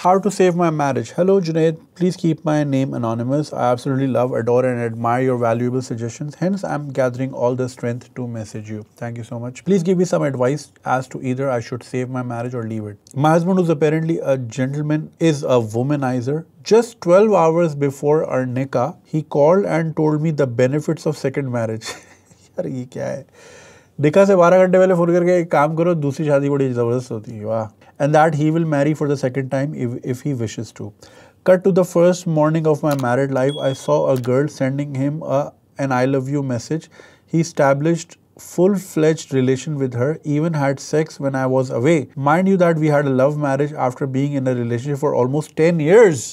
How to save my marriage. Hello Junaid, please keep my name anonymous. I absolutely love, adore and admire your valuable suggestions. Hence, I'm gathering all the strength to message you. Thank you so much. Please give me some advice as to either I should save my marriage or leave it. My husband, who's apparently a gentleman, is a womanizer. Just 12 hours before our nikah, he called and told me the benefits of second marriage. यार ये क्या है? निकाह से 12 घंटे पहले phone करके एक काम करो, दूसरी शादी बड़ी ज़बरदस्त होती है, वाह. And that he will marry for the second time if he wishes to. Cut to the first morning of my married life, I saw a girl sending him an I love you message. He established full-fledged relation with her, even had sex when I was away. Mind you that we had a love marriage after being in a relationship for almost 10 years.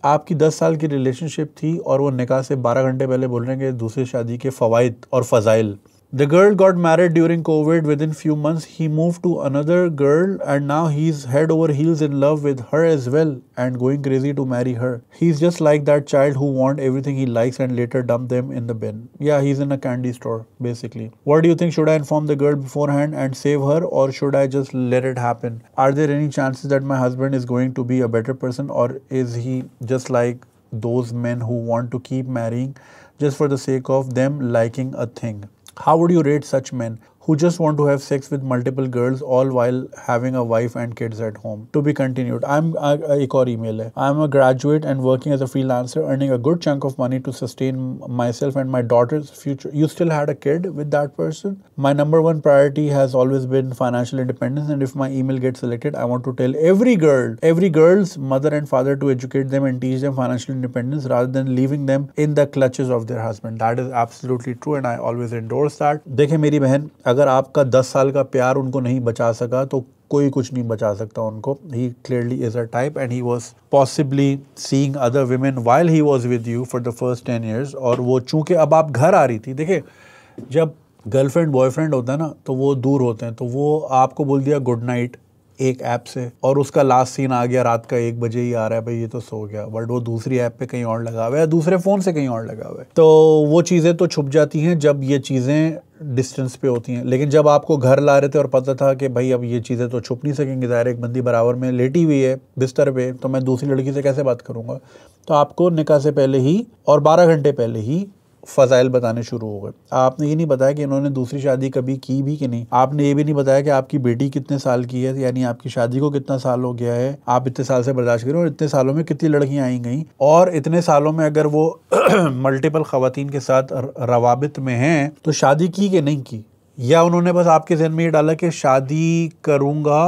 आपकी 10 साल की relationship थी और वो निकाह से 12 घंटे पहले बोल रहे हैं कि दूसरी शादी के फ़वाइद और फ़ज़ाइल. The girl got married during COVID. Within few months, he moved to another girl and now he's head over heels in love with her as well and going crazy to marry her. He's just like that child who want everything he likes and later dump them in the bin. Yeah, he's in a candy store, basically. What do you think? Should I inform the girl beforehand and save her, or should I just let it happen? Are there any chances that my husband is going to be a better person, or is he just like those men who want to keep marrying just for the sake of them liking a thing? How would you rate such men who just want to have sex with multiple girls all while having a wife and kids at home? To be continued. एक और email है. I'm a graduate and working as a freelancer, earning a good chunk of money to sustain myself and my daughter's future. You still had a kid with that person? My number one priority has always been financial independence, and if my email gets selected, I want to tell every girl's mother and father to educate them and teach them financial independence rather than leaving them in the clutches of their husband. That is absolutely true and I always endorse that. देखें मेरी बहन, अगर आपका 10 साल का प्यार उनको नहीं बचा सका तो कोई कुछ नहीं बचा सकता उनको. He clearly is a type and he was possibly seeing other women while he was with you for the first 10 years. और वो चूंकि अब आप घर आ रही थी, देखिए जब गर्लफ्रेंड बॉयफ्रेंड होता है ना तो वो दूर होते हैं, तो वो आपको बोल दिया गुड नाइट एक ऐप से और उसका लास्ट सीन आ गया रात का 1 बजे ही आ रहा है, भाई ये तो सो गया, बट वो दूसरी ऐप पे कहीं और लगा हुआ है, दूसरे फ़ोन से कहीं और लगा हुआ है. तो वो चीज़ें तो छुप जाती हैं जब ये चीज़ें डिस्टेंस पे होती हैं. लेकिन जब आपको घर ला रहे थे और पता था कि भाई अब ये चीज़ें तो छुप नहीं सकेंगी, ज़ाहिर एक बंदी बराबर में लेटी हुई है बिस्तर पे, तो मैं दूसरी लड़की से कैसे बात करूँगा. तो आपको निकाह से पहले ही और 12 घंटे पहले ही फ़ज़ाइल बताने शुरू हो गए. आपने ये नहीं बताया कि इन्होंने दूसरी शादी कभी की भी कि नहीं. आपने ये भी नहीं बताया कि आपकी बेटी कितने साल की है, यानी आपकी शादी को कितना साल हो गया है, आप इतने साल से बर्दाश्त करें और इतने सालों में कितनी लड़कियां आई गई, और इतने सालों में अगर वो मल्टीपल ख़वातीन के साथ रवाबित में हैं तो शादी की कि नहीं की, या उन्होंने बस आपके जहन में ये डाला कि शादी करूँगा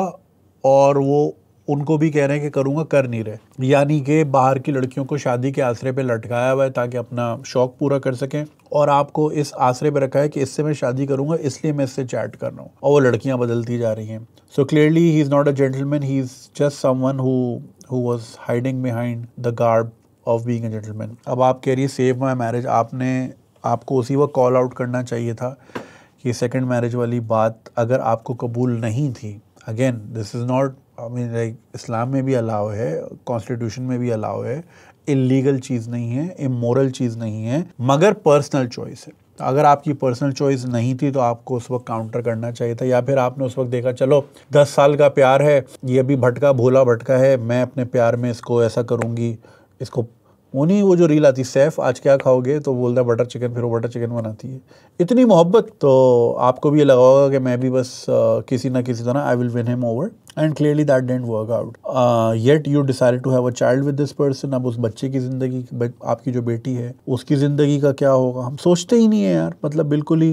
और वो उनको भी कह रहे हैं कि करूँगा, कर नहीं रहे. यानी कि बाहर की लड़कियों को शादी के आसरे पे लटकाया हुआ है ताकि अपना शौक़ पूरा कर सकें, और आपको इस आसरे पे रखा है कि इससे मैं शादी करूँगा इसलिए मैं इससे चैट कर रहा हूँ, और वो लड़कियाँ बदलती जा रही हैं. So clearly he is not a gentleman, he is just someone who was hiding behind the garb of being a gentleman. अब आप कह रही है सेव माई मैरिज, आपको उसी वक्त कॉल आउट करना चाहिए था कि सेकेंड मैरिज वाली बात अगर आपको कबूल नहीं थी. Again this is not, I mean like Islam में भी अलाउ है, कॉन्स्टिट्यूशन में भी अलाउ है, इलीगल चीज़ नहीं है, इमोरल चीज़ नहीं है, मगर पर्सनल चॉइस है. अगर आपकी पर्सनल चॉइस नहीं थी तो आपको उस वक्त काउंटर करना चाहिए था, या फिर आपने उस वक्त देखा चलो 10 साल का प्यार है, ये अभी भोला भटका है, मैं अपने प्यार में इसको ऐसा करूँगी, इसको उन्हीं वो जो रील आती सैफ आज क्या खाओगे तो बोलता है बटर चिकन, फिर वो बटर चिकन बनाती है. इतनी मोहब्बत, तो आपको भी ये लगा होगा कि मैं भी बस किसी ना किसी तरह I will win him over, and clearly that didn't work out. Yet you decided to have a child with this person. अब उस बच्चे की ज़िंदगी, आपकी जो बेटी है उसकी ज़िंदगी का क्या होगा, हम सोचते ही नहीं है यार. मतलब बिल्कुल ही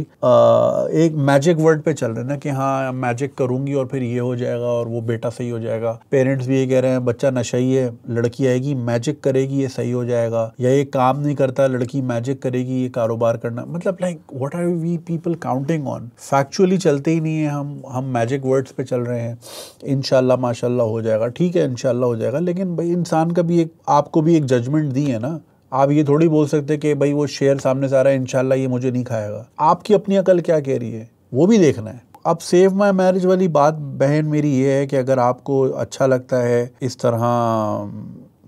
एक मैजिक वर्ड पे चल रहे हैं ना कि हाँ मैजिक करूँगी और फिर ये हो जाएगा और वो बेटा सही हो जाएगा. पेरेंट्स भी ये कह रहे हैं बच्चा नशई है, लड़की आएगी मैजिक करेगी ये सही हो जाएगा, या ये काम नहीं करता लड़की मैजिक करेगी ये कारोबार करना. मतलब like what are we people counting on. Factually चलते ही नहीं है, हम मैजिक वर्ड्स पे चल रहे हैं. इंशाल्लाह माशाल्लाह हो जाएगा, ठीक है इंशाल्लाह हो जाएगा, लेकिन भाई इंसान का भी एक, आपको भी एक जजमेंट दी है ना. आप ये थोड़ी बोल सकते कि भाई वो शेर सामने से आ रहा है इंशाल्लाह ये मुझे नहीं खाएगा. आपकी अपनी अकल क्या कह रही है वो भी देखना है. अब सेव माई मैरिज वाली बात बहन मेरी ये है कि अगर आपको अच्छा लगता है इस तरह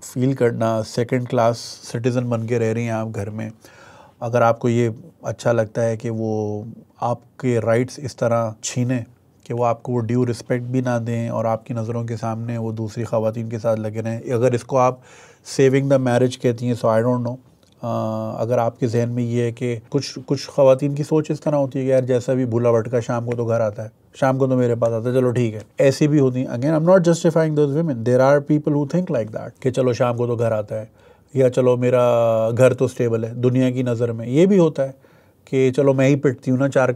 फील करना, सेकंड क्लास सिटीज़न बन के रह रही हैं आप घर में, अगर आपको ये अच्छा लगता है कि वो आपके राइट्स इस तरह छीने कि वो आपको वो ड्यू रिस्पेक्ट भी ना दें और आपकी नज़रों के सामने वो दूसरी ख़वातीन के साथ लगे रहें। अगर इसको आप सेविंग द मैरिज कहती हैं, सो आई डोंट नो। अगर आपके जहन में ये है कि कुछ ख़वातीन की सोच इस तरह होती है कि यार जैसा भी भूला भटका शाम को तो घर आता है, शाम को तो मेरे पास आता है, चलो ठीक है, ऐसी भी होती हैं। Again I am not justifying those women, there are people who think like that कि चलो शाम को तो घर आता है, या चलो मेरा घर तो स्टेबल है दुनिया की नज़र में। ये भी होता है कि चलो मैं ही पिटती हूँ ना, चार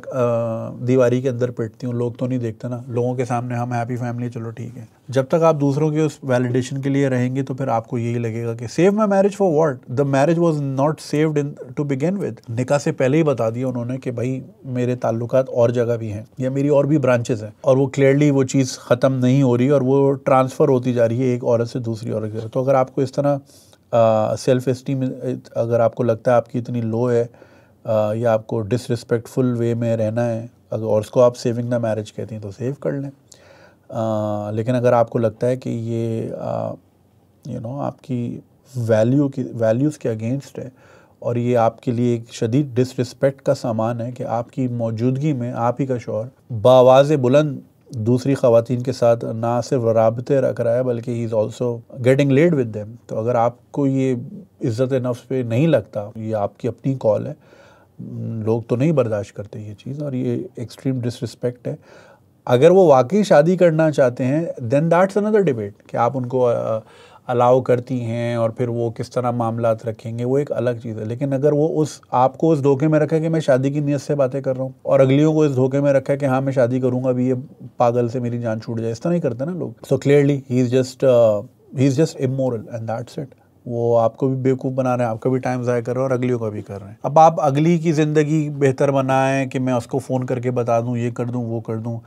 दीवारी के अंदर पिटती हूँ, लोग तो नहीं देखते ना, लोगों के सामने हम हैप्पी फैमिली, चलो ठीक है। जब तक आप दूसरों के उस वैलिडेशन के लिए रहेंगे तो फिर आपको यही लगेगा कि save my marriage for what, the marriage was not saved in to begin with. निकाह से पहले ही बता दिया उन्होंने कि भाई मेरे ताल्लुकात और जगह भी हैं या मेरी और भी ब्रांचेस हैं, और वो क्लियरली वो चीज़ ख़त्म नहीं हो रही और वो ट्रांसफ़र होती जा रही है एक औरत से दूसरी औरत की। तो अगर आपको इस तरह सेल्फ एस्टीम, अगर आपको लगता है आपकी इतनी लो है या आपको डिसरिस्पेक्टफुल वे में रहना है, अगर और उसको आप सेविंग द मैरिज कहती हैं तो सेव कर लें। लेकिन अगर आपको लगता है कि ये आपकी वैल्यूज़ के अगेंस्ट है और ये आपके लिए एक शदीद डिसरिस्पेक्ट का सामान है कि आपकी मौजूदगी में आप ही का शौहर बावाज़ बुलंद दूसरी ख़वातीन के साथ ना सिर्फ राबते रख रहा है बल्कि he is also getting led with them, तो अगर आपको ये इज़्ज़त नफ्स पे नहीं लगता, ये आपकी अपनी कॉल है, लोग तो नहीं बर्दाश्त करते ये चीज़, और ये एक्सट्रीम डिसरिस्पेक्ट है। अगर वो वाकई शादी करना चाहते हैं देन दैट्स अनदर डिबेट कि आप उनको अलाउ करती हैं और फिर वो किस तरह मामलात रखेंगे, वो एक अलग चीज़ है। लेकिन अगर वो आपको उस धोखे में रखा है कि मैं शादी की नीयत से बातें कर रहा हूँ और अगलियों को इस धोखे में रखा है कि हाँ मैं शादी करूँगा, अभी ये पागल से मेरी जान छूट जाए, इस तरह नहीं करते ना लोग। So clearly he is just immoral and that's it. वो आपको भी बेवकूफ़ बना रहे हैं, आपका भी टाइम ज़ाया कर रहे हैं और अगलियों का भी कर रहे हैं। अब आप अगली की ज़िंदगी बेहतर बनाएं कि मैं उसको फ़ोन करके बता दूँ, ये कर दूँ, वो कर दूँ,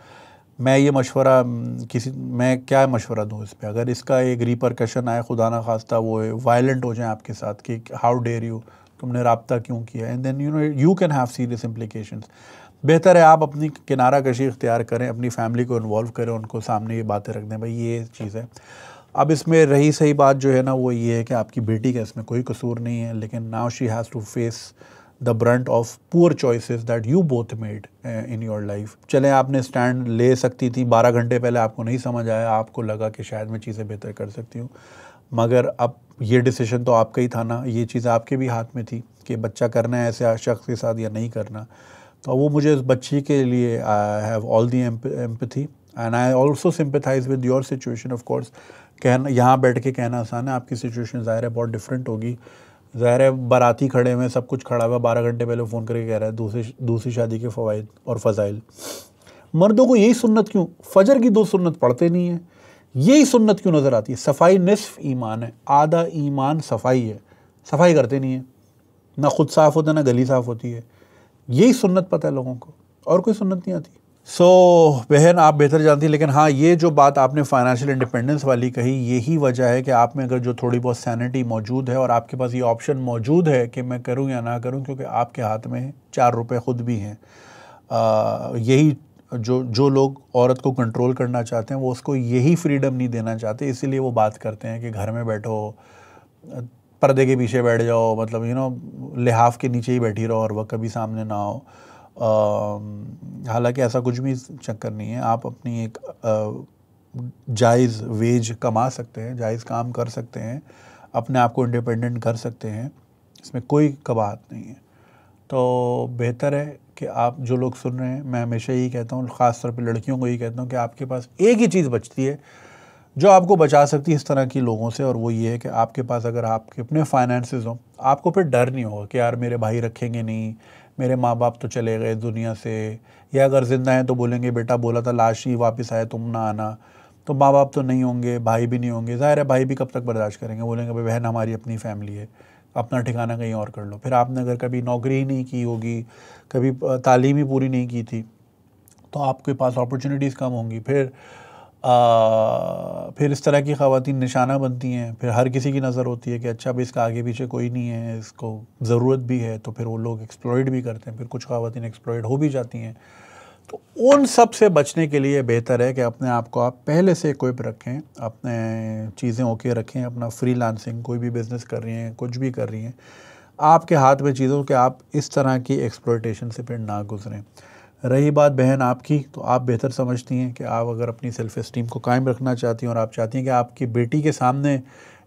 मैं ये मशवरा मैं क्या मशवरा दूँ इस पे? अगर इसका एक रिपरकशन आए, खुदा ना खास्ता वो वायलेंट हो जाए आपके साथ कि हाउ डेयर यू, तुमने राब्ता क्यों किया, and then you can have serious implications. बेहतर है आप अपनी किनारा कशी इख्तियार करें, अपनी फैमिली को इन्वॉल्व करें, उनको सामने ये बातें रख दें, भाई ये चीज़ है। अब इसमें रही सही बात जो है ना, वो ये है कि आपकी बेटी का इसमें कोई कसूर नहीं है, लेकिन now she has to face the brunt of poor choices that you both made in your life. चलें, आपने स्टैंड ले सकती थी, 12 घंटे पहले आपको नहीं समझ आया, आपको लगा कि शायद मैं चीज़ें बेहतर कर सकती हूँ, मगर अब ये डिसीजन तो आपका ही था ना, ये चीज़ आपके भी हाथ में थी कि बच्चा करना है ऐसे शख्स के साथ या नहीं करना। तो वो मुझे उस बच्ची के लिए I have all the empathy and I also sympathise with your situation. Of course कहना, यहाँ बैठ के कहना आसान है, आपकी सिचुएशन ज़ाहिर है बहुत डिफरेंट होगी। ज़ाहिर है बाराती खड़े हुए, सब कुछ खड़ा हुआ, 12 घंटे पहले फ़ोन करके कह रहा है दूसरी शादी के फ़वाइद और फ़ज़ाइल। मर्दों को यही सुन्नत क्यों, फजर की 2 सुन्नत पढ़ते नहीं है, यही सुन्नत क्यों नज़र आती है? सफाई निस्फ ईमान है, आधा ईमान सफाई है, सफाई करते नहीं है, ना खुद साफ़ होता ना गली साफ़ होती है, यही सुन्नत पता है लोगों को, और कोई सुन्नत नहीं आती। सो बहन आप बेहतर जानती, लेकिन हाँ ये जो बात आपने फाइनेंशियल इंडिपेंडेंस वाली कही, यही वजह है कि आप में अगर जो थोड़ी बहुत सैनिटी मौजूद है और आपके पास ये ऑप्शन मौजूद है कि मैं करूँ या ना करूँ, क्योंकि आपके हाथ में 4 रुपए ख़ुद भी हैं। यही जो लोग औरत को कंट्रोल करना चाहते हैं वो उसको यही फ्रीडम नहीं देना चाहते, इसीलिए वो बात करते हैं कि घर में बैठो, पर्दे के पीछे बैठ जाओ, मतलब लिहाफ के नीचे ही बैठी रहो और वह कभी सामने ना हो। हालांकि ऐसा कुछ भी चक्कर नहीं है, आप अपनी एक जायज़ वेज कमा सकते हैं, जायज़ काम कर सकते हैं, अपने आप को इंडिपेंडेंट कर सकते हैं, इसमें कोई कबाहत नहीं है। तो बेहतर है कि आप जो लोग सुन रहे हैं, मैं हमेशा यही कहता हूँ, ख़ास तौर पे लड़कियों को यही कहता हूँ कि आपके पास एक ही चीज़ बचती है जो आपको बचा सकती है इस तरह की लोगों से, और वो ये है कि आपके पास अगर आपके अपने फाइनेंसेस हों, आपको फिर डर नहीं होगा कि यार मेरे भाई रखेंगे नहीं, मेरे माँ बाप तो चले गए दुनिया से, या अगर ज़िंदा हैं तो बोलेंगे बेटा बोला था लाश ही वापस आए तुम ना आना, तो माँ बाप तो नहीं होंगे, भाई भी नहीं होंगे, ज़ाहिर है भाई भी कब तक बर्दाश्त करेंगे, बोलेंगे भाई बहन हमारी अपनी फैमिली है, अपना ठिकाना कहीं और कर लो। फिर आपने अगर कभी नौकरी ही नहीं की होगी, कभी तालीम ही पूरी नहीं की थी, तो आपके पास अपॉर्चुनिटीज़ कम होंगी, फिर इस तरह की ख़वातीन निशाना बनती हैं, फिर हर किसी की नज़र होती है कि अच्छा भाई इसका आगे पीछे कोई नहीं है, इसको ज़रूरत भी है, तो फिर वो लोग एक्सप्लॉइट भी करते हैं, फिर कुछ ख़वातीन एक्सप्लॉइट हो भी जाती हैं। तो उन सब से बचने के लिए बेहतर है कि अपने आप को आप पहले से इक्विप रखें, अपने चीज़ें ओके रखें, अपना फ्रीलांसिंग कोई भी बिज़नेस कर रही हैं, कुछ भी कर रही हैं, आपके हाथ में चीज़ों कि आप इस तरह की एक्सप्लॉइटेशन से फिर ना गुजरें। रही बात बहन आपकी, तो आप बेहतर समझती हैं कि आप अगर अपनी सेल्फ एस्टीम को कायम रखना चाहती हैं और आप चाहती हैं कि आपकी बेटी के सामने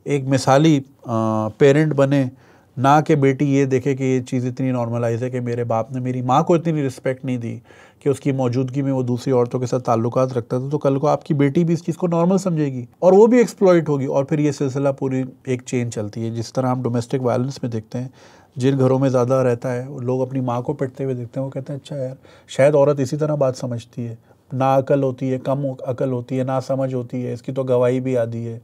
एक मिसाली पेरेंट बने, ना कि बेटी ये देखे कि ये चीज़ इतनी नॉर्मलाइज है कि मेरे बाप ने मेरी माँ को इतनी रिस्पेक्ट नहीं दी कि उसकी मौजूदगी में वो दूसरी औरतों के साथ ताल्लुकात रखता था, तो कल को आपकी बेटी भी इस चीज़ को नॉर्मल समझेगी और वो भी एक्सप्लॉइट होगी, और फिर ये सिलसिला पूरी एक चेन चलती है। जिस तरह हम डोमेस्टिक वायलेंस में देखते हैं, जिन घरों में ज़्यादा रहता है लोग अपनी माँ को पिटते हुए देखते हैं, वो कहते हैं अच्छा यार शायद औरत इसी तरह बात समझती है, ना अकल होती है, कम अकल होती है, ना समझ होती है, इसकी तो गवाही भी आती है,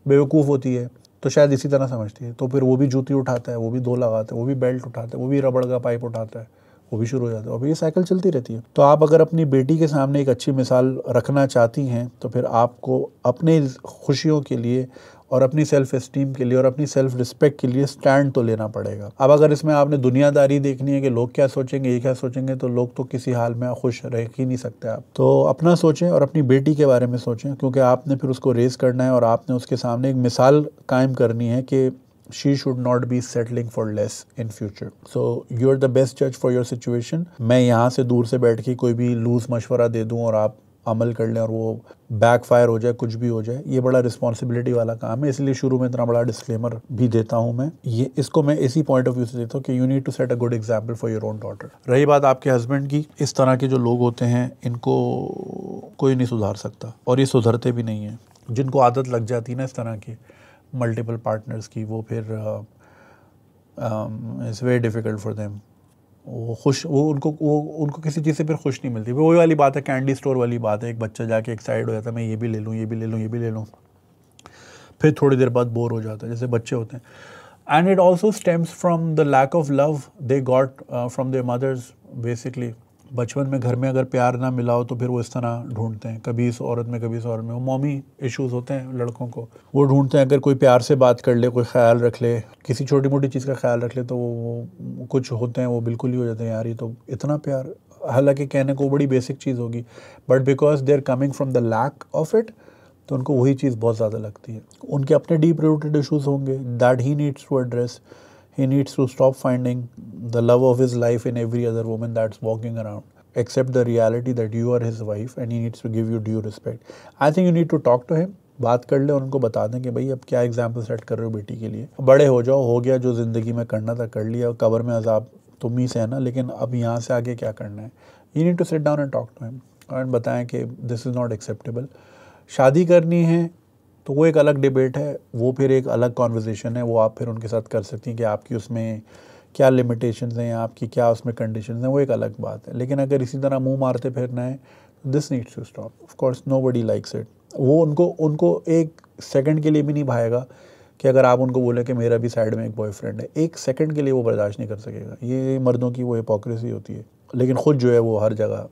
बेवकूफ़ होती है, तो शायद इसी तरह समझती है। तो फिर वो भी जूती उठाता है, वो भी दो लगाता है, वो भी बेल्ट उठाता है, वो भी रबड़ का पाइप उठाता है, वो भी शुरू हो जाता है, और ये साइकिल चलती रहती है। तो आप अगर अपनी बेटी के सामने एक अच्छी मिसाल रखना चाहती हैं तो फिर आपको अपने खुशियों के लिए और अपनी सेल्फ एस्टीम के लिए और अपनी सेल्फ रिस्पेक्ट के लिए स्टैंड तो लेना पड़ेगा। अब अगर इसमें आपने दुनियादारी देखनी है कि लोग क्या सोचेंगे, ये क्या सोचेंगे, तो लोग तो किसी हाल में खुश रह ही नहीं सकते। आप तो अपना सोचें और अपनी बेटी के बारे में सोचें, क्योंकि आपने फिर उसको रेस करना है और आपने उसके सामने एक मिसाल कायम करनी है कि she should not be settling for less in future. So you're the best judge for your situation. मैं यहाँ से दूर से बैठ के कोई भी लूज मशवरा दे दूँ और आप अमल कर लें और वो बैकफायर हो जाए, कुछ भी हो जाए, ये बड़ा रिस्पॉन्सिबिलिटी वाला काम है। इसलिए शुरू में इतना बड़ा डिस्क्लेमर भी देता हूँ मैं। ये इसको मैं इसी पॉइंट ऑफ व्यू से देता हूँ कि you need to set a good example for your own daughter. रही बात आपके हस्बैंड की, इस तरह के जो लोग होते हैं इनको कोई नहीं सुधार सकता और ये सुधरते भी नहीं हैं। जिनको आदत लग जाती है ना इस तरह की मल्टीपल पार्टनर्स की, वो फिर it's very difficult for them. वो उनको किसी चीज़ से फिर खुश नहीं मिलती। वही वाली बात है, कैंडी स्टोर वाली बात है, एक बच्चा जाके एक्साइड हो जाता है मैं ये भी ले लूँ, ये भी ले लूँ, ये भी ले लूँ, फिर थोड़ी देर बाद बोर हो जाता है, जैसे बच्चे होते हैं। And it also stems from the lack of love they got from their mothers. Basically बचपन में घर में अगर प्यार ना मिला हो तो फिर वो इस तरह ढूंढते हैं, कभी इस औरत में कभी इस औरत में। वो मॉमी इश्यूज़ होते हैं लड़कों को, वो ढूंढते हैं अगर कोई प्यार से बात कर ले, कोई ख्याल रख ले, किसी छोटी मोटी चीज़ का ख्याल रख ले, तो वो कुछ होते हैं वो बिल्कुल ही हो जाते हैं यार ये तो इतना प्यार, हालांकि कहने को बड़ी बेसिक चीज़ होगी, but because they are coming from the lack of it, तो उनको वही चीज़ बहुत ज़्यादा लगती है। उनके अपने डीप रूटेड इशूज़ होंगे that he needs to address. He needs to stop finding the love of his life in every other woman that's walking around. Accept the reality that you are his wife and he needs to give you due respect. I think you need to talk to him. बात कर ले और उनको बता दें कि भाई अब क्या एग्जाम्पल सेट कर रहे हो बेटी के लिए, बड़े हो जाओ, हो गया जो ज़िंदगी में करना था कर लिया, कब्र में अजाब तुम ही से है ना, लेकिन अब यहाँ से आगे क्या करना है। You need to sit down and talk to him और बताएं कि this is not acceptable. शादी करनी है तो वो एक अलग डिबेट है, वो फिर एक अलग कॉन्वर्जेसन है, वो आप फिर उनके साथ कर सकती हैं कि आपकी उसमें क्या लिमिटेशंस हैं, आपकी क्या उसमें कंडीशंस हैं, वो एक अलग बात है। लेकिन अगर इसी तरह मुंह मारते फिरना है, this needs to stop. Of course nobody likes it. वो उनको एक सेकंड के लिए भी नहीं भाएगा कि अगर आप उनको बोले कि मेरा भी साइड में एक बॉयफ्रेंड है, एक सेकंड के लिए वो बर्दाश्त नहीं कर सकेगा। ये मर्दों की वो हिपोक्रेसी होती है, लेकिन ख़ुद जो है वो हर जगह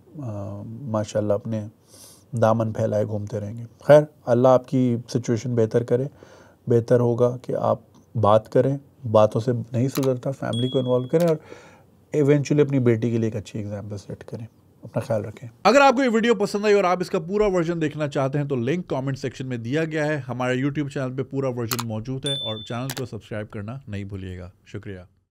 माशाल्लाह अपने दामन फैलाए घूमते रहेंगे। खैर अल्लाह आपकी सिचुएशन बेहतर करे। बेहतर होगा कि आप बात करें, बातों से नहीं सुधरता, फैमिली को इन्वॉल्व करें और इवेंचुअली अपनी बेटी के लिए एक अच्छी एग्जाम्पल सेट करें। अपना ख्याल रखें। अगर आपको ये वीडियो पसंद आई और आप इसका पूरा वर्जन देखना चाहते हैं तो लिंक कमेंट सेक्शन में दिया गया है। हमारे यूट्यूब चैनल पे पूरा वर्जन मौजूद है और चैनल को सब्सक्राइब करना नहीं भूलिएगा। शुक्रिया।